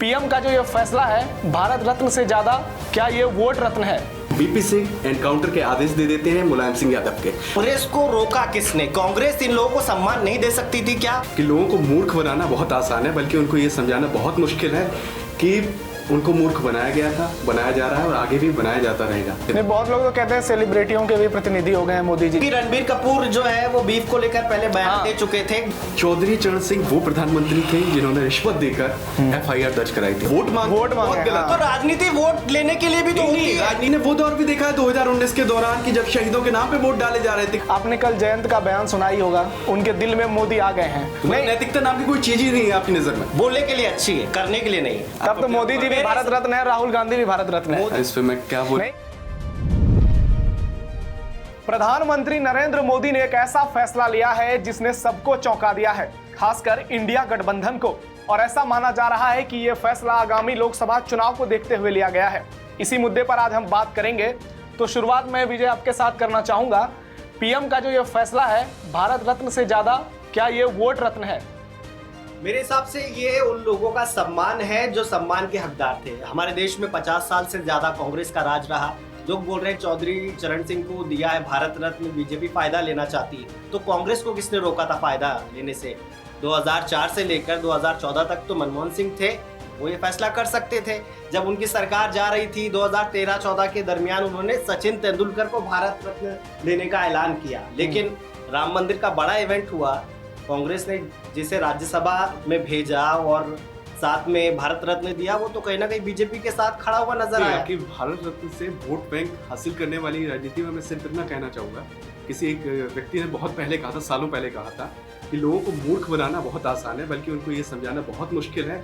PM का जो ये फैसला है भारत रत्न से ज्यादा क्या ये वोट रत्न है? बीपी सिंह एनकाउंटर के आदेश दे देते हैं मुलायम सिंह यादव के। कांग्रेस को रोका किसने? कांग्रेस इन लोगों को सम्मान नहीं दे सकती थी क्या? कि लोगों को मूर्ख बनाना बहुत आसान है, बल्कि उनको ये समझाना बहुत मुश्किल है कि उनको मूर्ख बनाया गया था, बनाया जा रहा है और आगे भी बनाया जाता रहेगा। नहीं, बहुत लोग तो कहते हैं सेलिब्रिटियों के भी प्रतिनिधि हो गए हैं मोदी जी। रणबीर कपूर जो है वो बीफ को लेकर पहले बयान दे चुके थे। चौधरी चरण सिंह वो प्रधानमंत्री थे जिन्होंने रिश्वत देकर एफआईआर दर्ज कराई थी। वोट मांगे बहुत गलत। तो राजनीति वोट लेने के लिए भी तो होती है। राजनीति ने वो दौर भी देखा है 2019 के दौरान कि जब शहीदों के नाम पे वोट डाले जा रहे थे। आपने कल जयंत का बयान सुना ही होगा, उनके दिल में मोदी आ गए हैं। नैतिकता नाम की कोई चीज ही नहीं है आपकी नजर में। बोलने के लिए अच्छी है, करने के लिए नहीं। तब तो मोदी जी भी भारत रत्न है, राहुल गांधी भी भारत रत्न है। इस पे मैं क्या बोल। प्रधानमंत्री नरेंद्र मोदी ने एक ऐसा फैसला लिया है जिसने सबको चौंका दिया है, खासकर इंडिया गठबंधन को। और ऐसा माना जा रहा है कि यह फैसला आगामी लोकसभा चुनाव को देखते हुए लिया गया है। इसी मुद्दे पर आज हम बात करेंगे। तो शुरुआत में विजय आपके साथ करना चाहूंगा। पीएम का जो यह फैसला है भारत रत्न से ज्यादा क्या ये वोट रत्न है? मेरे हिसाब से ये उन लोगों का सम्मान है जो सम्मान के हकदार थे। हमारे देश में 50 साल से ज्यादा कांग्रेस का राज रहा। लोग बोल रहे हैं चौधरी चरण सिंह को दिया है भारत रत्न, बीजेपी फायदा लेना चाहती है। तो कांग्रेस को किसने रोका था फायदा लेने से? 2004 से लेकर 2014 तक तो मनमोहन सिंह थे, वो ये फैसला कर सकते थे। जब उनकी सरकार जा रही थी 2013-14 के दरमियान उन्होंने सचिन तेंदुलकर को भारत रत्न देने का ऐलान किया। लेकिन राम मंदिर का बड़ा इवेंट हुआ, कांग्रेस ने जिसे राज्यसभा में भेजा और साथ में भारत रत्न दिया, वो तो कहीं ना कहीं बीजेपी के साथ खड़ा हुआ नजर आया। कि भारत रत्न से वोट बैंक हासिल करने वाली राजनीति में मैं सिर्फ इतना कहना चाहूंगा, किसी एक व्यक्ति ने बहुत पहले कहा था, सालों पहले कहा था कि लोगों को मूर्ख बनाना बहुत आसान है, बल्कि उनको ये समझाना बहुत मुश्किल है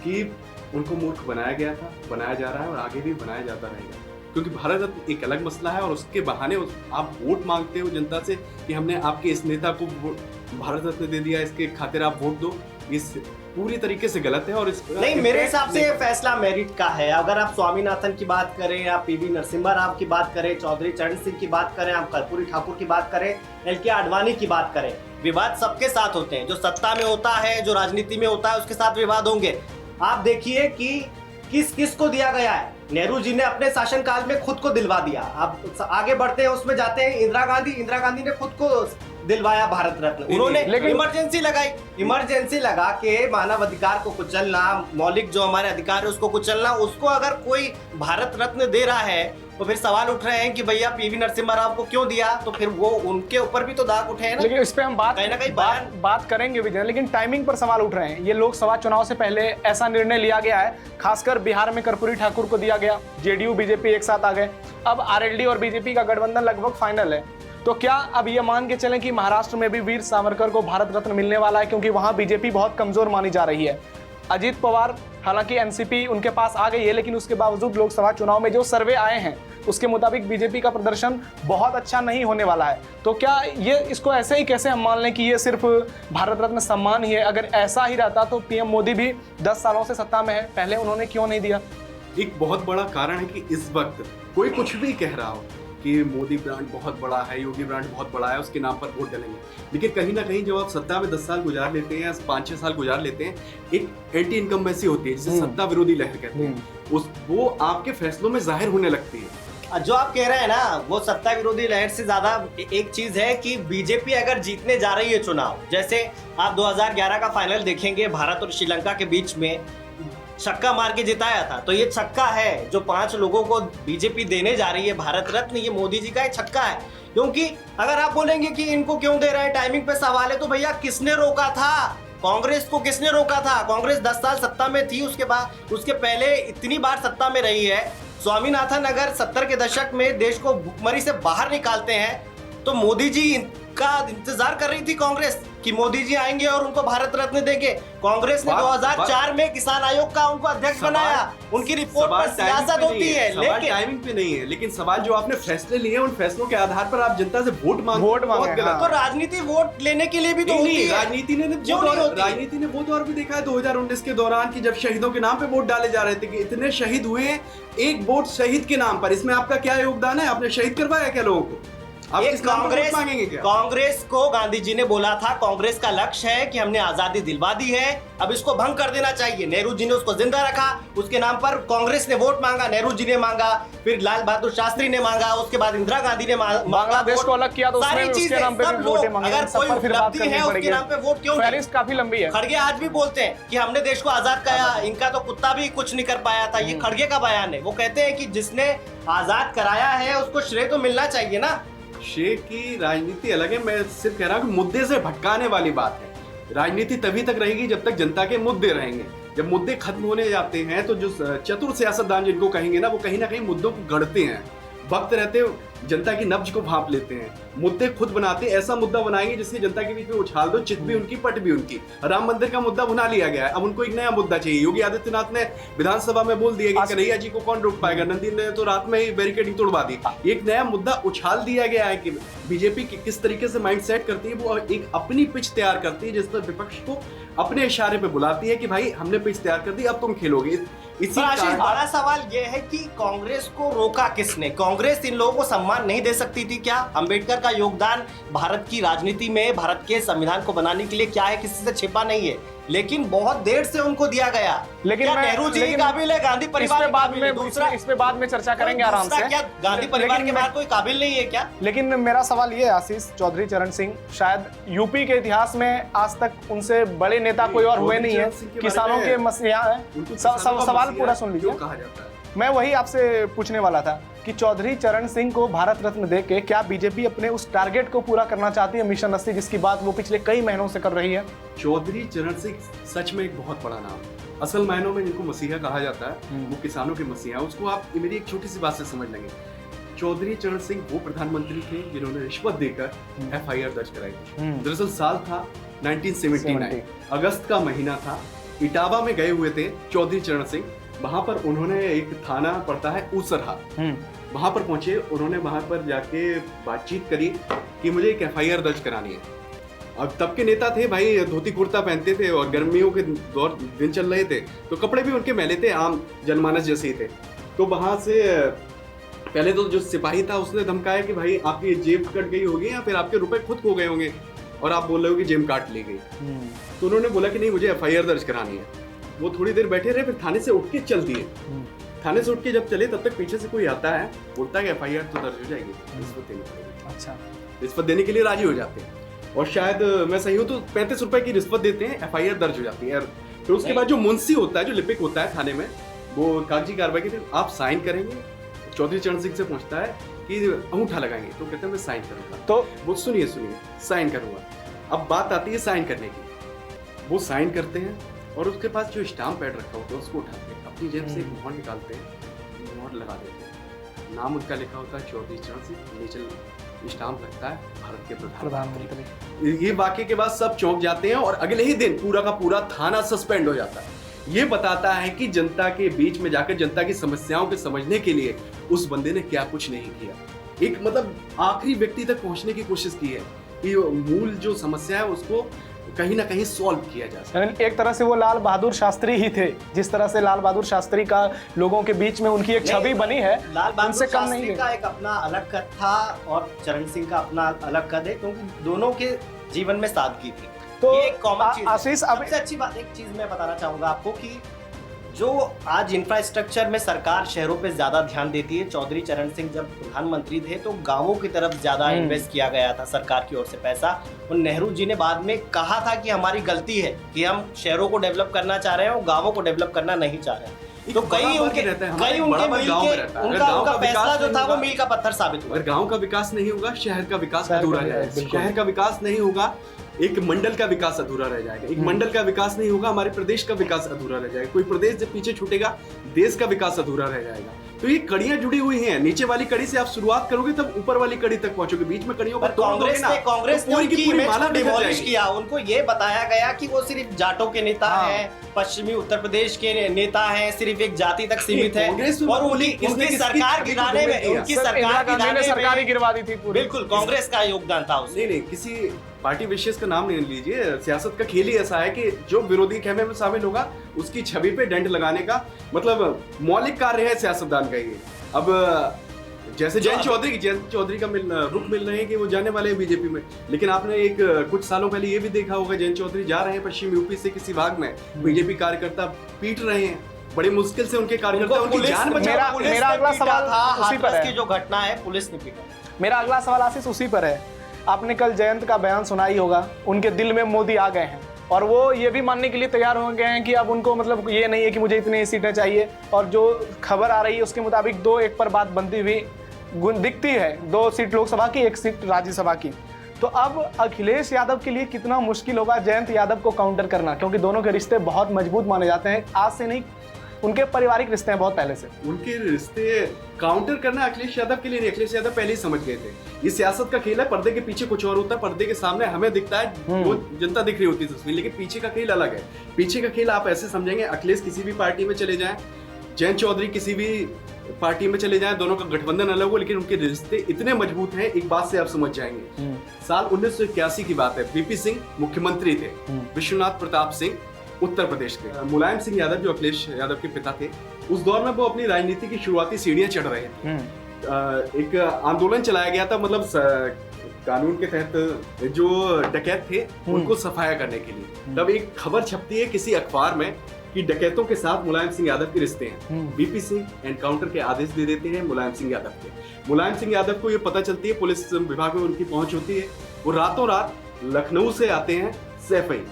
कि उनको मूर्ख बनाया गया था, बनाया जा रहा है और आगे भी बनाया जाता रहेगा। क्योंकि भारत रत्न एक अलग मसला है और उसके बहाने आप वोट मांगते हो जनता से कि हमने आपके इस नेता को भारत रत्न दे दिया, इसके खातिर आप वोट दो। इस पूरी तरीके से गलत है। और इस नहीं, मेरे हिसाब से ये फैसला मेरिट का है। अगर आप स्वामीनाथन की बात करें, आप पीवी नरसिम्हा राव की बात करें, चौधरी चरण सिंह की बात करें, आप कर्पूरी ठाकुर की बात करें, एल.के. आडवाणी की बात करें, विवाद सबके साथ होते हैं। जो सत्ता में होता है, जो राजनीति में होता है, उसके साथ विवाद होंगे। आप देखिए कि किस किस को दिया गया है। नेहरू जी ने अपने शासनकाल में खुद को दिलवा दिया। अब आगे बढ़ते हैं, उसमें जाते हैं इंदिरा गांधी ने खुद को दिलवाया भारत रत्न। उन्होंने इमरजेंसी लगा के मानव अधिकार को कुचलना, मौलिक जो हमारे अधिकार है उसको कुचलना, उसको अगर कोई भारत रत्न दे रहा है तो फिर सवाल उठ रहे हैं कि भैया पीवी नरसिम्हा राव को क्यों दिया? तो फिर वो उनके ऊपर भी तो दाग उठे हैं ना। लेकिन इस पे हम बात करेंगे विजय, लेकिन टाइमिंग पर सवाल उठ रहे हैं। ये लोकसभा चुनाव से पहले ऐसा निर्णय लिया गया है, खासकर बिहार में कर्पूरी ठाकुर को दिया गया, जेडीयू बीजेपी एक साथ आ गए। अब आरएलडी और बीजेपी का गठबंधन लगभग फाइनल है। तो क्या अब ये मान के चलें कि महाराष्ट्र में भी वीर सावरकर को भारत रत्न मिलने वाला है, क्योंकि वहां बीजेपी बहुत कमजोर मानी जा रही है। अजीत पवार, हालांकि एनसीपी उनके पास आ गई है, लेकिन उसके बावजूद लोकसभा चुनाव में जो सर्वे आए हैं उसके मुताबिक बीजेपी का प्रदर्शन बहुत अच्छा नहीं होने वाला है। तो क्या ये इसको ऐसे ही कैसे हम मान लें कि ये सिर्फ भारत रत्न सम्मान ही है? अगर ऐसा ही रहता तो पीएम मोदी भी 10 सालों से सत्ता में है, पहले उन्होंने क्यों नहीं दिया? एक बहुत बड़ा कारण है कि इस वक्त कोई कुछ भी कह रहा हो कि मोदी ब्रांड बहुत बड़ा है, योगी ब्रांड बहुत बड़ा है, उसके नाम पर वोट डालेंगे। लेकिन कहीं ना कहीं जब आप सत्ता में 10 साल गुजार लेते हैं या 5-6 साल गुजार लेते हैं, एक एंटी इनकम्बेंसी होती है जिसे सत्ता विरोधी लहर कहते हैं, वो आपके फैसलों में जाहिर होने लगती है। जो आप कह रहे हैं ना, वो सत्ता विरोधी लहर से ज्यादा एक चीज है कि बीजेपी अगर जीतने जा रही है चुनाव, जैसे आप 2011 का फाइनल देखेंगे भारत और श्रीलंका के बीच में छक्का मार के जिताया था, तो ये छक्का है जो 5 लोगों को बीजेपी देने जा रही है भारत रत्न, ये मोदी जी का एक छक्का है। क्योंकि अगर आप बोलेंगे कि इनको क्यों दे रहे हैं, टाइमिंग पे सवाल है, तो भैया किसने रोका था? कांग्रेस को किसने रोका था? कांग्रेस 10 साल सत्ता में थी, उसके पहले इतनी बार सत्ता में रही है। स्वामीनाथन अगर 70 के दशक में देश को भुखमरी से बाहर निकालते हैं तो मोदी जी का इंतजार कर रही थी कांग्रेस कि मोदी जी आएंगे और उनको भारत रत्न देंगे। कांग्रेस ने 2004 में किसान आयोग का उनको अध्यक्ष बनाया। उनकी रिपोर्ट पर सियासत होती है, लेकिन टाइमिंग पे नहीं है। लेकिन सवाल जो आपने फैसले लिए उन फैसलों के आधार पर आप जनता से वोट मांगे। तो राजनीति वोट लेने के लिए भी तो होती है। राजनीति ने वो दौर भी देखा है 2019 के दौरान कि जब शहीदों के नाम पे वोट डाले जा रहे थे कि इतने शहीद हुए, एक वोट शहीद के नाम पर। इसमें आपका क्या योगदान है? आपने शहीद करवाया क्या लोगों को? आप ये किस नाम पर वोट कांग्रेस मांगेंगे क्या? कांग्रेस को गांधी जी ने बोला था, कांग्रेस का लक्ष्य है कि हमने आजादी दिलवा दी है, अब इसको भंग कर देना चाहिए। नेहरू जी ने उसको जिंदा रखा, उसके नाम पर कांग्रेस ने वोट मांगा, नेहरू जी ने मांगा, फिर लाल बहादुर शास्त्री ने मांगा, उसके बाद इंदिरा गांधी ने मांगा। बांग्लादेश को अलग किया तो उसमें सारी भी उसके चीजें, नाम पे सब भी लोग, वोटें मांगे। अगर सब कोई पर फिर बात उपलब्धि करनी है उसके पड़ेगी। नाम पे वोट क्यों नहीं? फहरिस्त काफी लंबी है। खड़गे आज भी बोलते हैं कि हमने देश को आजाद कराया, इनका तो कुत्ता भी कुछ नहीं कर पाया था। ये खड़गे का बयान है। वो कहते हैं कि जिसने आजाद कराया है उसको श्रेय तो मिलना चाहिए ना। शेख की राजनीति अलग है, मैं सिर्फ कह रहा हूँ कि मुद्दे से भटकाने वाली बात है। राजनीति तभी तक रहेगी जब तक जनता के मुद्दे रहेंगे। जब मुद्दे खत्म होने जाते हैं तो जो चतुर सियासतदान जिनको कहेंगे ना, वो कहीं ना कहीं मुद्दों को गढ़ते हैं, वक्त रहते जनता की नब्ज को भांप लेते हैं, मुद्दे खुद बनाते हैं। ऐसा मुद्दा बनाएंगे जिससे जनता के बीच में उछाल दो, चित भी उनकी पट भी उनकी। राम मंदिर का मुद्दा बना लिया गया है, अब उनको एक नया मुद्दा चाहिए। योगी आदित्यनाथ ने विधानसभा में बोल दिया कि कन्हैया जी को कौन रोक पाएगा, नंदी ने तो रात में ही बैरिकेडिंग तोड़वा दी। एक नया मुद्दा उछाल दिया गया है कि बीजेपी किस तरीके से माइंड सेट करती है। वो एक अपनी पिच तैयार करती है जिस पर विपक्ष को अपने इशारे पे बुलाती है कि भाई हमने पिच तैयार कर दी, अब तुम खेलोगे। इसी आशीष, बड़ा सवाल यह है कि कांग्रेस को रोका किसने? कांग्रेस इन लोगों को सम्मान नहीं दे सकती थी क्या? अंबेडकर का योगदान भारत की राजनीति में, भारत के संविधान को बनाने के लिए क्या है, किसी से छिपा नहीं है, लेकिन बहुत देर से उनको दिया गया। लेकिन क्या नेहरू जी के काबिल है, गांधी परिवार के काबिल है? दूसरा, इस पे बाद में चर्चा करेंगे आराम से। क्या गांधी परिवार के बाहर कोई काबिल नहीं है क्या? लेकिन मेरा सवाल ये है आशीष, चौधरी चरण सिंह शायद यूपी के इतिहास में आज तक उनसे बड़े नेता कोई और हुए नहीं है। किसानों के मसले हैं। सवाल पूरा सुन लीजिए। कहा जाता है, मैं वही आपसे पूछने वाला था कि चौधरी चरण सिंह को भारत रत्न देके क्या बीजेपी अपने उस टारगेट को पूरा करना चाहती है, मिशन 80, जिसकी बात वो पिछले कई महीनों से कर रही है? चौधरी चरण सिंह सच में एक बहुत बड़ा नाम है। असल मायनों में जिनको मसीहा कहा जाता है, वो किसानों के मसीहा। उसको आप मेरी एक छोटी सी बात से समझ लेंगे। चौधरी चरण सिंह वो प्रधानमंत्री थे जिन्होंने रिश्वत देकर FIR दर्ज कराई थी। दरअसल साल था 1979, अगस्त का महीना था। इटावा में गए हुए थे चौधरी चरण सिंह। वहां पर उन्होंने, एक थाना पड़ता है ऊसरहा, वहां पर पहुंचे। उन्होंने वहां पर जाके बातचीत करी कि मुझे एक FIR दर्ज करानी है। अब तब के नेता थे भाई, धोती कुर्ता पहनते थे और गर्मियों के दौर दिन चल रहे थे, तो कपड़े भी उनके मैले थे, आम जनमानस जैसे ही थे। तो वहां से पहले तो जो सिपाही था उसने धमकाया कि भाई आपकी जेब कट गई होगी या फिर आपके रुपए खुद खो गए होंगे और आप बोल रहे हो कि जेब काट ली गई। तो उन्होंने बोला कि नहीं, मुझे FIR दर्ज करानी है। वो थोड़ी देर बैठे रहे, फिर थाने से उठ के चल दिए। थाने से उठ के जब चले तब तक पीछे से कोई आता है, बोलता है कि FIR तो दर्ज हो जाएगी, रिश्वत देनी पड़ेगी। अच्छा, रिश्वत देने के लिए राजी हो जाते हैं और शायद मैं सही हूँ तो 35 रुपए की रिश्वत देते हैं, FIR दर्ज हो जाती है। फिर उसके बाद जो मुंशी होता है, जो लिपिक होता है थाने में, वो कागजी कार्रवाई के दिन आप साइन करेंगे। चौधरी चरण सिंह से पूछता है कि अंगूठा लगाएंगे, तो कहते हैं मैं साइन करूंगा। तो वो सुनिए साइन करूंगा। अब बात आती है साइन करने की। वो साइन करते हैं और उसके पास जो स्टाम्प पैड रखा होता है उसको उठाते हैं, अपनी जेब से एक मोहर निकालते हैं, मोहर लगा देते हैं। नाम उनका लिखा होता है चौधरी चरण सिंह, नीचे स्टाम्प लगता है भारत के प्रधानमंत्री। ये वाक्य के बाद सब चौंक जाते हैं और अगले ही दिन पूरा का पूरा थाना सस्पेंड हो जाता है। ये बताता है कि जनता के बीच में जाकर जनता की समस्याओं को समझने के लिए उस बंदे ने क्या कुछ नहीं किया। एक मतलब आखिरी व्यक्ति तक पहुंचने की कोशिश की है कि मूल जो समस्या है उसको कहीं ना कहीं सॉल्व किया जा सके। एक तरह से वो लाल बहादुर शास्त्री ही थे, जिस तरह से लाल बहादुर शास्त्री का लोगों के बीच में उनकी एक छवि बनी है, लाल बहादुर कम नहीं शास्त्री का एक अपना अलग कद था और चरण सिंह का अपना अलग कद है, क्योंकि दोनों के जीवन में सादगी थी। तो ये एक कॉमन चीज है। आशीष, सबसे अच्छी बात एक चीज मैं बताना चाहूंगा आपको कि जो आज इंफ्रास्ट्रक्चर में सरकार शहरों पे ज्यादा ध्यान देती है, चौधरी चरण सिंह जब प्रधानमंत्री थे तो गांवों की तरफ ज्यादा इन्वेस्ट किया गया था सरकार की ओर से पैसा। और नेहरू जी ने बाद में कहा था कि हमारी गलती है कि हम शहरों को डेवलप करना चाह रहे हैं और गांवों को डेवलप करना नहीं चाह रहे हैं। तो कई उनके मील के उनका फैसला जो था वो मील का पत्थर साबित हुआ। अगर गांव का विकास नहीं होगा, शहर का विकास अधूरा रहेगा। शहर का विकास नहीं होगा, एक मंडल का विकास अधूरा रह जाएगा। एक मंडल का विकास नहीं होगा, हमारे प्रदेश का विकास अधूरा रह जाएगा। कोई प्रदेश जब पीछे छूटेगा, देश का विकास अधूरा रह जाएगा। तो ये कड़ियां जुड़ी हुई हैं। नीचे वाली कड़ी से आप शुरुआत करोगे तब ऊपर वाली कड़ी तक पहुंचोगे। बीच में कड़ियों पर कांग्रेस ने उनकी इमेज को डिमोलिश किया। उनको ये बताया गया कि वो सिर्फ जाटों के नेता हैं, पश्चिमी उत्तर प्रदेश के नेता हैं, सिर्फ एक जाति तक सीमित है। और उनकी सरकार गिराने में, उनकी सरकार ही गिरवा दी थी पूरी। बिल्कुल कांग्रेस का योगदान था उसमें। नहीं, किसी पार्टी विशेष का नाम नहीं लीजिए। सियासत का खेल ही ऐसा है कि जो विरोधी खेमे में शामिल होगा उसकी छवि पे डेंट लगाने का मतलब मौलिक कार्य है सियासतदान का ये। अब जैसे जयंत चौधरी का रुख मिल रहे हैं कि वो जाने वाले हैं बीजेपी में, लेकिन आपने एक कुछ सालों पहले ये भी देखा होगा जयंत चौधरी जा रहे हैं पश्चिम यूपी से किसी भाग में, बीजेपी कार्यकर्ता पीट रहे हैं, बड़ी मुश्किल से उनके कार्यकर्ता उनकी जान बचा। मेरा अगला सवाल उसी पर है की जो घटना है, पुलिस ने पीटा। मेरा अगला सवाल आशीष उसी पर है। आपने कल जयंत का बयान सुना ही होगा, उनके दिल में मोदी आ गए हैं और वो ये भी मानने के लिए तैयार हो गए हैं कि अब उनको मतलब ये नहीं है कि मुझे इतनी सीटें चाहिए, और जो खबर आ रही है उसके मुताबिक 2-1 पर बात बनती हुई दिखती है, 2 सीट लोकसभा की, 1 सीट राज्यसभा की। तो अब अखिलेश यादव के लिए कितना मुश्किल होगा जयंत यादव को काउंटर करना, क्योंकि दोनों के रिश्ते बहुत मजबूत माने जाते हैं, आज से नहीं, उनके पारिवारिक रिश्ते हैं बहुत पहले से। उनके रिश्ते काउंटर करना अखिलेश यादव के लिए नहीं, अखिलेश यादव पहले ही समझ गए थे ये सियासत का खेल है, पर्दे के पीछे कुछ और होता है, पर्दे के सामने हमें दिखता है, वो जनता दिख रही होती है तस्वीर, लेकिन पीछे का खेल अलग है। पीछे का खेल आप ऐसे समझेंगे, अखिलेश किसी भी पार्टी में चले जाएं, जयंत चौधरी किसी भी पार्टी में चले जाएं, दोनों का गठबंधन अलग हो, लेकिन उनके रिश्ते इतने मजबूत हैं, एक बात से आप समझ जाएंगे। साल 1981 की बात है, वीपी सिंह मुख्यमंत्री थे, विश्वनाथ प्रताप सिंह उत्तर प्रदेश के, मुलायम सिंह यादव जो अखिलेश यादव के पिता थे, उस दौर में वो अपनी राजनीति की शुरुआती सीढ़ियां चढ़ रहे थे। एक आंदोलन चलाया गया था, मतलब कानून के तहत जो डकैत थे उनको सफाया करने के लिए। तब एक खबर छपती है किसी अखबार में कि डकैतों के साथ मुलायम सिंह यादव के रिश्ते हैं। वीपी सिंह एनकाउंटर के आदेश दे देते हैं मुलायम सिंह यादव के। मुलायम सिंह यादव को ये पता चलती है, पुलिस विभाग में उनकी पहुंच होती है, वो रातों रात लखनऊ से आते हैं सैफई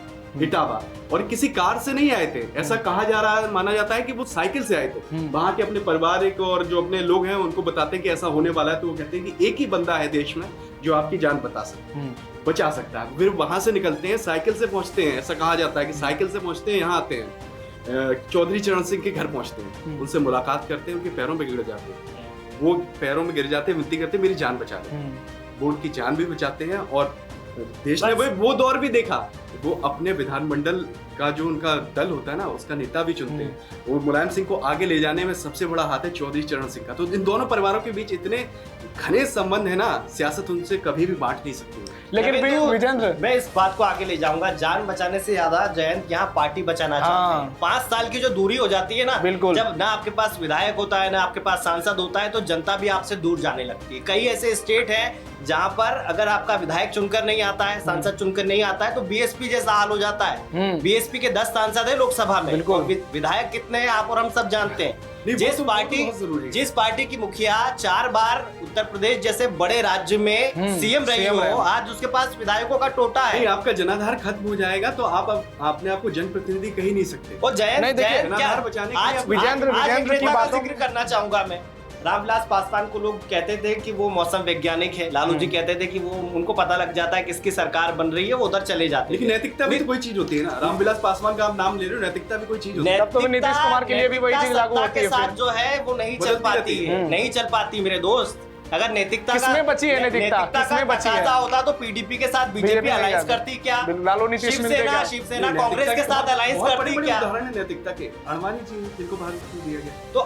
इटावा, और किसी कार से नहीं आए थे, ऐसा कहा जा रहा है, माना जाता है कि वो साइकिल से आए थे। वहां के अपने पारिवारिक और जो अपने लोग हैं उनको बताते हैं कि ऐसा होने वाला है, तो वो कहते हैं कि एक ही बंदा है देश में जो आपकी जान बचा सकता है। फिर वहां से निकलते हैं, साइकिल से पहुंचते हैं, ऐसा कहा जाता है कि साइकिल से पहुंचते हैं, यहाँ आते हैं, चौधरी चरण सिंह के घर पहुंचते हैं, उनसे मुलाकात करते हैं, उनके पैरों में गिर जाते हैं, वो पैरों में गिर जाते हैं, विनती करते हैं मेरी जान बचा दे। वो उनकी जान भी बचाते हैं, और देश ने वो दौर भी देखा, वो अपने विधानमंडल का जो उनका दल होता है ना, उसका नेता भी चुनते हैं। वो मुलायम सिंह को आगे ले जाने में सबसे बड़ा हाथ है चौधरी चरण सिंह का। तो इन दोनों परिवारों के बीच इतने घने संबंध है ना, सियासत उनसे कभी भी बांट नहीं सकती। लेकिन विजेंद्र, मैं इस बात को आगे ले जाऊंगा, जान बचाने से ज्यादा जयंत यहाँ पार्टी बचाना चाहते हैं। 5 साल की जो दूरी हो जाती है ना, जब ना आपके पास विधायक होता है ना आपके पास सांसद होता है, तो जनता भी आपसे दूर जाने लगती है। कई ऐसे स्टेट है जहाँ पर अगर आपका विधायक चुनकर नहीं आता है, सांसद चुनकर नहीं आता है, तो बीएसपी जैसा हाल हो जाता है। बीएसपी के 10 सांसद है लोकसभा में, विधायक कितने हैं आप और हम सब जानते हैं। जिस पार्टी की मुखिया 4 बार उत्तर प्रदेश जैसे बड़े राज्य में सीएम रही हो, आज उसके पास विधायकों का टोटा है। आपका जनाधार खत्म हो जाएगा तो आप अपने आप को जनप्रतिनिधि कह ही नहीं सकते। और जयंत विजेंद्र की बातों जिक्र करना चाहूंगा मैं। रामविलास पासवान को लोग कहते थे कि वो मौसम वैज्ञानिक है, लालू जी कहते थे कि वो उनको पता लग जाता है किसकी सरकार बन रही है, वो उधर चले जाते हैं। लेकिन नैतिकता भी तो कोई चीज होती है ना, रामविलास पासवान का आप नाम ले रहे हो, नैतिकता भी कोई चीज होती है। तब तो नीतीश कुमार के लिए भी वही चीज लागू होती है। साथ जो है वो नहीं चल पाती है, नहीं चल पाती मेरे दोस्त। अगर नैतिकता किसमें बची है, नैतिकता किसमें बची है? होता तो पीडीपी के साथ बीजेपी अलायंस करती क्या? लालू नीतीश शिवसेना कांग्रेस के साथ अलायंस करती क्या? उदाहरण है नैतिकता के, अडवाणी जी जिनको भारत रत्न दिया गया, तो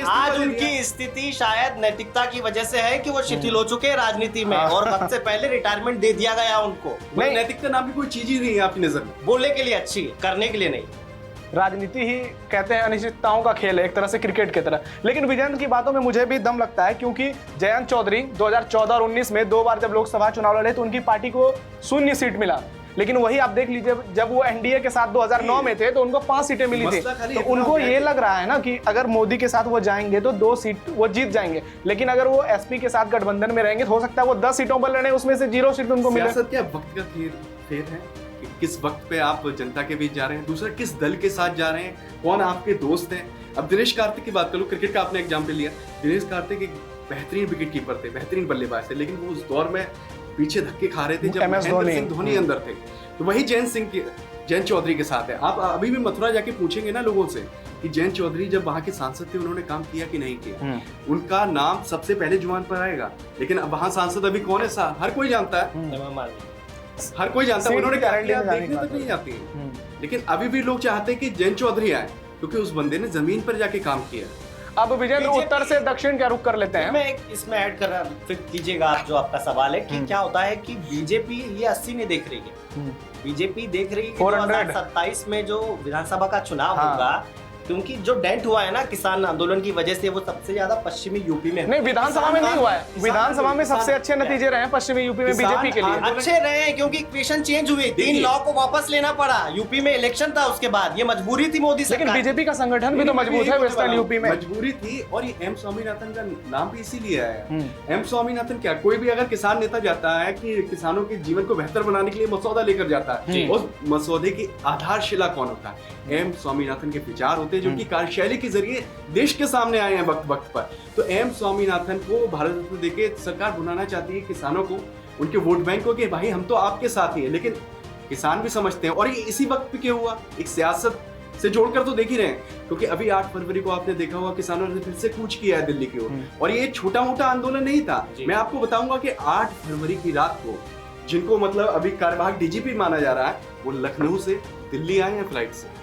आज उनकी स्थिति शायद नैतिकता की वजह से है कि वो शिथिल हो चुके हैं राजनीति में, और वक्त से पहले रिटायरमेंट दे दिया गया उनको। नैतिकता नाम की कोई चीज ही नहीं है आपकी नजर में, बोलने के लिए अच्छी, करने के लिए नहीं। राजनीति ही कहते हैं अनिश्चितताओं का खेल है, एक तरह से क्रिकेट की तरह। लेकिन विजेंद्र की बातों में मुझे भी दम लगता है, क्योंकि जयंत चौधरी 2014 और 19 में 2 बार जब लोकसभा चुनाव लड़े तो उनकी पार्टी को 0 सीट मिला। लेकिन वही आप देख लीजिए, जब वो एनडीए के साथ 2009 में थे तो उनको 5 सीटें मिली थी। तो उनको ये लग रहा है ना कि अगर मोदी के साथ वो जाएंगे तो 2 सीट वो जीत जाएंगे, लेकिन अगर वो एसपी के साथ गठबंधन में रहेंगे तो हो सकता है वो 10 सीटों पर लड़े, उसमें से 0 सीट उनको मिले। क्या वक्त का फेर है, किस वक्त पे आप जनता के बीच जा रहे हैं, दूसरा किस दल के साथ जा रहे हैं, कौन आपके दोस्त हैं। अब दिनेश कार्तिक की बात करूं, क्रिकेट का आपने एग्जाम्पल लिया, दिनेश कार्तिक एक बेहतरीन विकेट कीपर थे, बेहतरीन बल्लेबाज थे, लेकिन वो उस दौर में पीछे धक्के खा रहे थे जब महेंद्र सिंह धोनी अंदर थे। तो वही जयंत चौधरी के साथ है। आप अभी भी मथुरा जाके पूछेंगे ना लोगों से कि जयंत चौधरी जब वहां के सांसद थे उन्होंने काम किया कि नहीं किया, उनका नाम सबसे पहले जुबान पर आएगा। लेकिन अब वहां सांसद अभी कौन है, हर कोई जानता है, हर कोई जानता है उन्होंने क्या किया, देखने तक नहीं जाती है। लेकिन अभी भी लोग चाहते हैं कि जयंत चौधरी आए, क्योंकि उस बंदे ने जमीन पर जाके काम किया। अब विजेंद्र उत्तर से दक्षिण क्या रुख कर लेते हैं? मैं इसमें ऐड कर रहा हूं, फिर कीजिएगा आप जो आपका सवाल है कि क्या होता है कि बीजेपी ये 80 नहीं देख रही है, बीजेपी देख रही है 2027 में जो विधानसभा का चुनाव होगा, क्योंकि जो डेंट हुआ है ना किसान आंदोलन की वजह से, वो सबसे ज्यादा पश्चिमी यूपी में नहीं, विधानसभा में नहीं हुआ है। विधानसभा में सबसे अच्छे नतीजे रहे हैं पश्चिमी यूपी में बीजेपी के लिए। अच्छे रहे हैं क्योंकि इक्वेशन चेंज हुई, 3 लॉ को वापस लेना पड़ा, यूपी में इलेक्शन था उसके बाद, ये मजबूरी थी मोदी सरकार। लेकिन बीजेपी का संगठन भी तो मजबूत है वेस्टर्न यूपी में। मजबूरी थी, और ये एम स्वामीनाथन का नाम भी इसीलिए आया। एम स्वामीनाथन क्या, कोई भी अगर किसान नेता जाता है कि किसानों के जीवन को बेहतर बनाने के लिए मसौदा लेकर जाता है, उस मसौदे की आधारशिला कौन होता है? एम स्वामीनाथन के विचार होते हैं, जो कि कार्यशैली के जरिए देश के सामने आए हैं वक्त वक्त पर। तो एम स्वामीनाथन को भारत रत्न देके सरकार बनाना चाहती है किसानों को, उनके वोट बैंक को, कि भाई हम तो आपके साथ ही हैं। लेकिन किसान भी समझते हैं, और ये इसी वक्त पे क्यों हुआ, एक सियासत से जोड़कर तो देख ही रहे हैं, क्योंकि अभी 8 फरवरी को आपने देखा होगा किसानों ने फिर से कूच किया है दिल्ली की ओर, और ये छोटा मोटा आंदोलन नहीं था। मैं आपको बताऊंगा कि 8 फरवरी की रात को जिनको मतलब अभी कार्यवाहक डीजीपी माना जा रहा है, वो लखनऊ से दिल्ली आए हैं फ्लाइट से।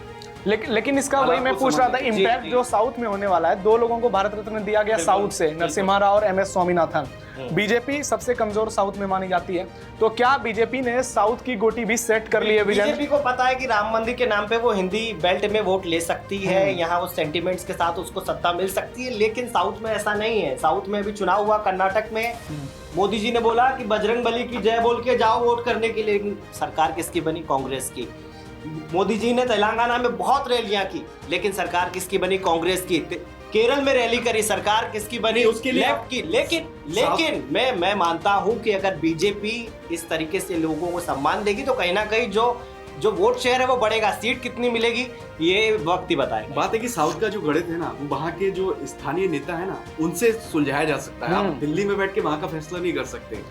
लेकिन इसका वही मैं पूछ रहा था, इम्पैक्ट जो साउथ में होने वाला है, 2 लोगों को भारत रत्न दिया गया साउथ से, नरसिम्हा राव और MS स्वामीनाथन। बीजेपी सबसे कमजोर साउथ में मानी जाती है, तो क्या बीजेपी ने साउथ की गोटी भी सेट कर ली है? बीजेपी को पता है कि राम मंदिर के नाम पे वो हिंदी बेल्ट में वोट ले सकती है, यहाँ वो सेंटिमेंट्स के साथ उसको सत्ता मिल सकती है, लेकिन साउथ में ऐसा नहीं है। साउथ में अभी चुनाव हुआ कर्नाटक में, मोदी जी ने बोला कि बजरंग बली की जय बोल के जाओ वोट करने के लिए, लेकिन सरकार किसकी बनी? कांग्रेस की। मोदी जी ने तेलंगाना में बहुत रैलियां की, लेकिन सरकार किसकी बनी? कांग्रेस की। केरल में रैली करी, सरकार किसकी बनी? उसके लिए लेफ्ट की। लेकिन मैं मानता हूं कि अगर बीजेपी इस तरीके से लोगों को सम्मान देगी तो कहीं ना कहीं जो वोट शेयर है वो बढ़ेगा। सीट कितनी मिलेगी ये वक्त ही बताएगा। बात है कि साउथ का जो गणित है ना, वो वहाँ के जो स्थानीय नेता है ना, उनसे सुलझाया जा सकता है। आप दिल्ली में बैठ के वहाँ का फैसला नहीं कर सकते।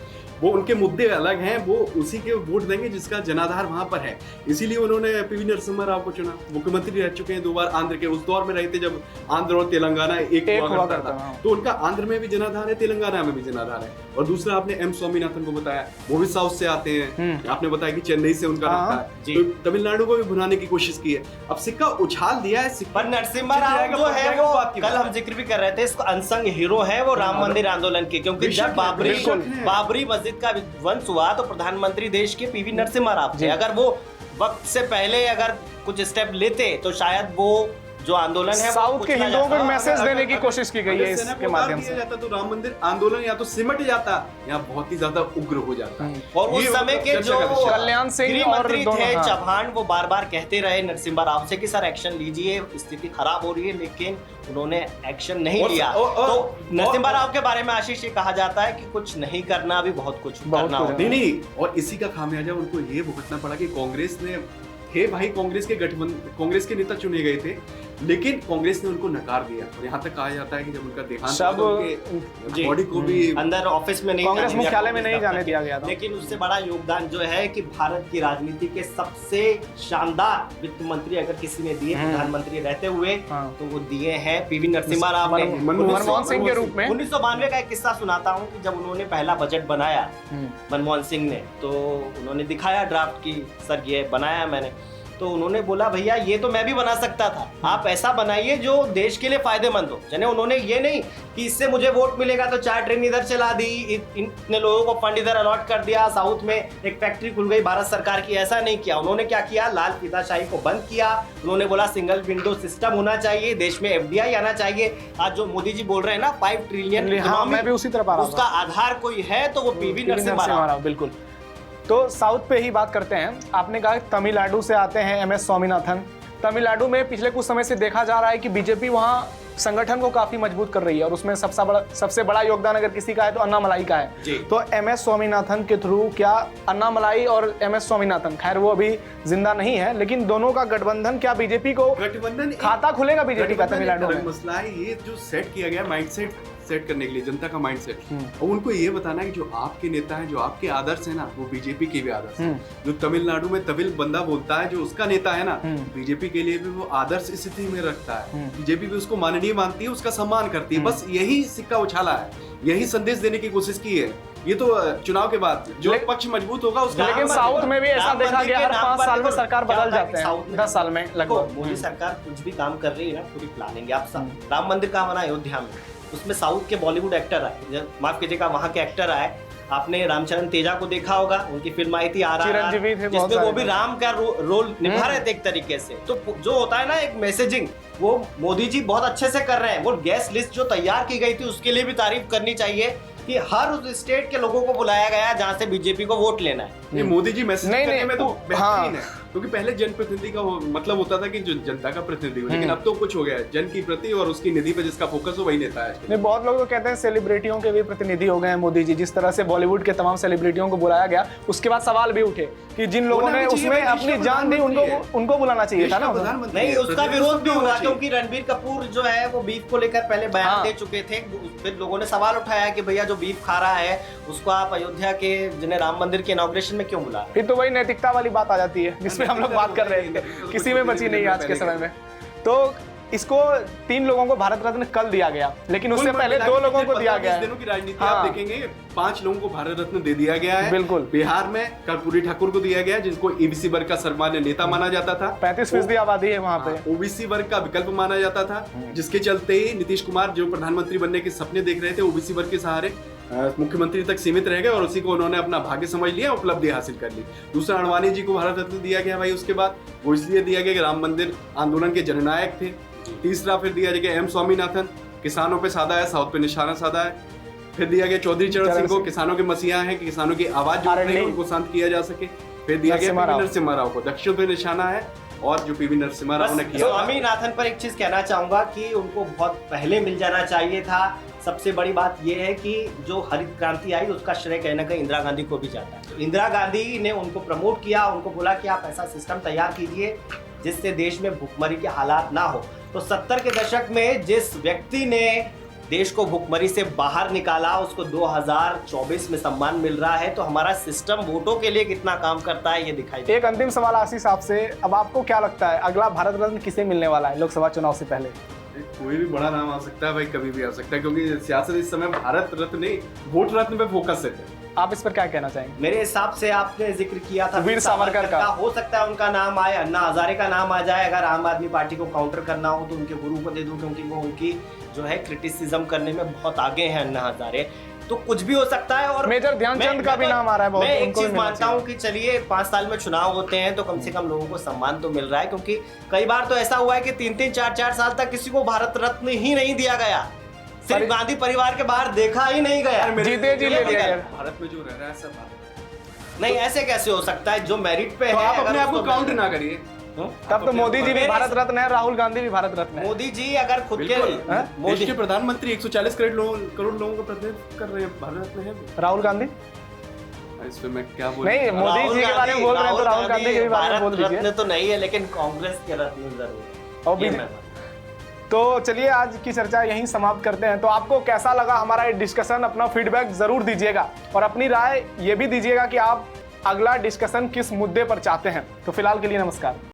वो उनके मुद्दे अलग हैं, वो उसी के वोट देंगे जिसका जनाधार वहां पर है। इसीलिए उन्होंने PV नरसिम्हा राव को चुना। मुख्यमंत्री रह चुके हैं 2 बार आंध्र के, उस दौर में रहे थे जब आंध्र और तेलंगाना एक हुआ करता था। तो उनका आंध्र में भी जनाधार है, तेलंगाना में भी जनाधार है। और दूसरा आपने एम स्वामीनाथन को बताया, वो भी साउथ से आते हैं। आपने बताया कि चेन्नई से उनका नाता है, तो तमिलनाडु को भी भुनाने की कोशिश की है। अब सिक्का उछाल दिया है। पर नरसिम्हा राव जो है वो कल हम जिक्र भी कर रहे थे, इसको अनसंग हीरो है वो राम मंदिर आंदोलन के, क्योंकि जब बाबरी मस्जिद का विध्वंस हुआ तो प्रधानमंत्री देश के PV नरसिम्हा राव थे। अगर वो वक्त से पहले अगर कुछ स्टेप लेते तो शायद वो जो आंदोलन है साउथ के हिंदुओं को मैसेज देने की कोशिश की गई है इसके माध्यम से। जाता तो राम मंदिर आंदोलन या तो सिमट जाता या बहुत ही ज्यादा उग्र हो जाता। और उस समय के जो कल्याण सिंह और मंत्री थे चौहान, वो बार बार कहते रहे नरसिम्हा राव से कि सर एक्शन लीजिए, स्थिति खराब हो रही है, लेकिन उन्होंने एक्शन नहीं लिया। तो नरसिम्हा राव के बारे में आशीष ये कहा जाता है कि कुछ नहीं करना, अभी बहुत कुछ करना होगा। नहीं, और इसी का खामियाजा उनको ये भुगतना पड़ा कि कांग्रेस ने थे भाई, कांग्रेस के नेता चुने गए थे, लेकिन कांग्रेस ने उनको नकार दिया। और यहाँ तक कहा जाता है कि जब उनका देहांत हुआ तो उनके बॉडी को भी अंदर ऑफिस में नहीं, कांग्रेस मुख्यालय में नहीं जाने दिया गया था। लेकिन उससे बड़ा योगदान जो है कि भारत की राजनीति के सबसे शानदार वित्त मंत्री अगर किसी ने दिए प्रधानमंत्री रहते हुए, तो वो दिए हैं PV नरसिम्हा राव ने, मनमोहन सिंह के रूप में। 1992 का एक किस्सा सुनाता हूँ कि जब उन्होंने पहला बजट बनाया मनमोहन सिंह ने, तो उन्होंने दिखाया ड्राफ्ट की, सर ये बनाया मैंने। तो उन्होंने बोला भैया ये तो मैं भी बना सकता था, आप ऐसा बनाइए जो देश के लिए फायदेमंद हो। यानी उन्होंने ये नहीं कि इससे मुझे वोट मिलेगा तो 4 ट्रेन इधर चला दी, इतने लोगों को फंड इधर अलॉट कर दिया, साउथ में एक फैक्ट्री खुल गई भारत सरकार की, ऐसा नहीं किया। उन्होंने क्या किया, लाल फीताशाही को बंद किया। उन्होंने बोला सिंगल विंडो सिस्टम होना चाहिए, देश में FDI आना चाहिए। आज जो मोदी जी बोल रहे हैं ना 5 ट्रिलियन, मैं भी उसी तरफ आ रहा हूं, उसका आधार कोई है तो वो PV नरसिम्हा राव। बिल्कुल। तो साउथ पे ही बात करते हैं। आपने कहा तमिलनाडु से आते हैं MS स्वामीनाथन। तमिलनाडु में पिछले कुछ समय से देखा जा रहा है कि बीजेपी वहाँ संगठन को काफी मजबूत कर रही है, और उसमें सबसे बड़ा योगदान अगर किसी का है तो अन्नामलाई का है। तो MS स्वामीनाथन के थ्रू क्या अन्नामलाई और MS स्वामीनाथन, खैर वो अभी जिंदा नहीं है, लेकिन दोनों का गठबंधन, क्या बीजेपी को गठबंधन खाता खुलेगा बीजेपी का तमिलनाडु में? मसला है ये जो सेट किया गया माइंडसेट सेट करने के लिए, जनता का माइंडसेट, और उनको ये बताना है कि जो आपके नेता हैं, जो आपके आदर्श है ना, वो बीजेपी के भी आदर्श हैं। जो तमिलनाडु में तमिल बंदा बोलता है, जो उसका नेता है ना, बीजेपी के लिए भी वो आदर्श स्थिति में रखता है। बीजेपी भी उसको माननीय मानती है, उसका सम्मान करती है। बस यही सिक्का उछाला है, यही संदेश देने की कोशिश की है। ये तो चुनाव के बाद जो पक्ष मजबूत होगा उसका। लेकिन साउथ में भी ऐसा देखा गया, हर 5 साल में सरकार बदल जाते हैं, 10 साल में लगभग। मोदी सरकार कुछ भी काम कर रही है ना, पूरी प्लानिंग। आप राम मंदिर का बना अयोध्या में, उसमें साउथ के बॉलीवुड एक्टर आए, माफ कीजिएगा वहाँ के एक्टर आए, आपने रामचरण तेजा को देखा होगा, उनकी फिल्म आई थी चिरंजीवी थे, RRR, बहुत जिसमें वो सारे भी राम का रोल निभा रहे थे एक तरीके से। तो जो होता है ना एक मैसेजिंग, वो मोदी जी बहुत अच्छे से कर रहे हैं। वो गेस्ट लिस्ट जो तैयार की गई थी उसके लिए भी तारीफ करनी चाहिए कि हर उस स्टेट के लोगों को बुलाया गया है जहां से बीजेपी को वोट लेना है। ये मोदी जी मैसेज नहीं, करने नहीं, में तो वो- बेहतरीन हाँ। है, क्योंकि पहले जनप्रतिनिधि का मतलब होता था कि जो जनता का प्रतिनिधि हो, लेकिन अब तो कुछ हो गया है, जन की प्रति और उसकी निधि पे जिसका फोकस हो वही नेता है। नहीं, बहुत लोग तो कहते हैं सेलिब्रिटियों के भी प्रतिनिधि हो गए हैं मोदी जी। जिस तरह से बॉलीवुड के तमाम सेलिब्रिटियों को बुलाया गया, उसके बाद सवाल भी उठे कि जिन लोगों होना ने भी चाहिए, उसमें भाई, अपनी देश का जान दी प्रधानमंत्री उनको बुलाना चाहिए था ना। प्रधानमंत्री नहीं, है, उसका प्रतिनिधि विरोध भी होना हुआ चाहिए। क्योंकि रणबीर कपूर जो है वो बीफ को लेकर पहले बयान हाँ। दे चुके थे। फिर लोगों ने सवाल उठाया कि भैया जो बीफ खा रहा है उसको आप अयोध्या के जिन्हें राम मंदिर के इनॉग्रेशन में क्यों बुला रहे हैं? फिर तो वही नैतिकता वाली बात आ जाती है जिसपे हम लोग बात कर रहे थे, किसी में बची नहीं आज के समय में। तो इसको 3 लोगों को भारत रत्न कल दिया गया, लेकिन उससे पहले 2 लोगों को दिया गया है। दिनों की राजनीति हाँ। आप देखेंगे 5 लोगों को भारत रत्न दे दिया गया है। बिल्कुल। बिहार में कर्पूरी ठाकुर को दिया गया है, जिनको ईबीसी वर्ग का सर्वमान्य नेता माना जाता था। 35% आबादी है वहाँ पे। ओबीसी वर्ग का विकल्प माना जाता था, जिसके चलते ही नीतीश कुमार जो प्रधानमंत्री बनने के सपने देख रहे थे ओबीसी वर्ग के सहारे मुख्यमंत्री तक सीमित रह गए और उसी को उन्होंने अपना भाग्य समझ लिया, उपलब्धि हासिल कर ली। दूसरा, अडवाणी जी को भारत रत्न दिया गया भाई। उसके बाद वो इसलिए दिया गया कि राम मंदिर आंदोलन के जननायक थे। तीसरा फिर दिया गया एम स्वामीनाथन, किसानों पे साधा है, साउथ पे निशाना साधा है। फिर दिया गया चौधरी चरण सिंह को, किसानों के मसीहा हैं कि किसानों की आवाज जो उठे उनको शांत किया जा सके। फिर दिया गया पीवी नरसिम्हा राव को, दक्षिण पे निशाना है और जो पीवी नरसिम्हा राव ने किया। स्वामीनाथन पर एक चीज कहना चाहूंगा कि उनको बहुत पहले मिल जाना चाहिए था। सबसे बड़ी बात यह है कि जो हरित क्रांति आई उसका श्रेय कहीं ना कहीं इंदिरा गांधी को भी जाता है। तो इंदिरा गांधी ने उनको प्रमोट किया, उनको बोला कि आप ऐसा सिस्टम तैयार कीजिए जिससे देश में भुखमरी के हालात ना हो। तो 70 के दशक में जिस व्यक्ति ने देश को भुखमरी से बाहर निकाला उसको 2024 में सम्मान मिल रहा है। तो हमारा सिस्टम वोटों के लिए कितना काम करता है ये दिखाई देता है। एक अंतिम सवाल आशीष आपसे, अब आपको क्या लगता है अगला भारत रत्न किसे मिलने वाला है लोकसभा चुनाव से पहले? कोई भी बड़ा नाम आ सकता है भाई, कभी भी आ सकता है, क्योंकि सियासत इस समय भारत रत्न नहीं वोट रत्न पे फोकस है। आप इस पर क्या कहना चाहेंगे? मेरे हिसाब से आपने जिक्र किया था वीर सावरकर का। हो सकता है उनका नाम आए, अन्ना हजारे का नाम आ जाए। अगर आम आदमी पार्टी को काउंटर करना हो तो उनके गुरु को दे दूं, क्योंकि वो उनकी जो है क्रिटिसिज्म करने में बहुत आगे हैं अन्ना हजारे। तो कुछ भी हो सकता है। और मेजर ध्यानचंद का भी नाम आ रहा है बहुत, मैं एक उनको भी चीज मिलना मानता हूँ कि चलिए 5 साल में चुनाव होते हैं तो कम से कम लोगों को सम्मान तो मिल रहा है, क्योंकि कई बार तो ऐसा हुआ है कि 3-3, 4-4 साल तक किसी को भारत रत्न ही नहीं दिया गया, सिर्फ गांधी परिवार के बाहर देखा ही नहीं गया। जीते जी ले लिया गया। भारत में जो रह रहा है सब भारत नहीं, ऐसे कैसे हो सकता है? जो मेरिट पे तो है आप अगर अपने आप को उसको काउंट ना करिए। तब तो मोदी जी भी भारत रत्न है, राहुल गांधी भी भारत रत्न है। मोदी जी अगर खुद के बिल्कुल, मोदी देश के प्रधानमंत्री 140 करोड़ लोगों का प्रतिनिधित्व कर रहे हैं, भारत रत्न है। राहुल गांधी इस पे मैं क्या बोलूं? नहीं, मोदी जी के बारे में बोल रहे हैं तो राहुल गांधी के भी बारे में बोल भारत दीजिए। रत्न तो नहीं है, लेकिन कांग्रेस के रत्न जरूर है। और ये भी- मैं मानता हूं। तो चलिए आज की चर्चा यहीं समाप्त करते हैं। तो आपको कैसा लगा हमारा ये डिस्कशन, अपना फीडबैक जरूर दीजिएगा और अपनी राय ये भी दीजिएगा कि आप अगला डिस्कशन किस मुद्दे पर चाहते हैं। तो फिलहाल के लिए नमस्कार।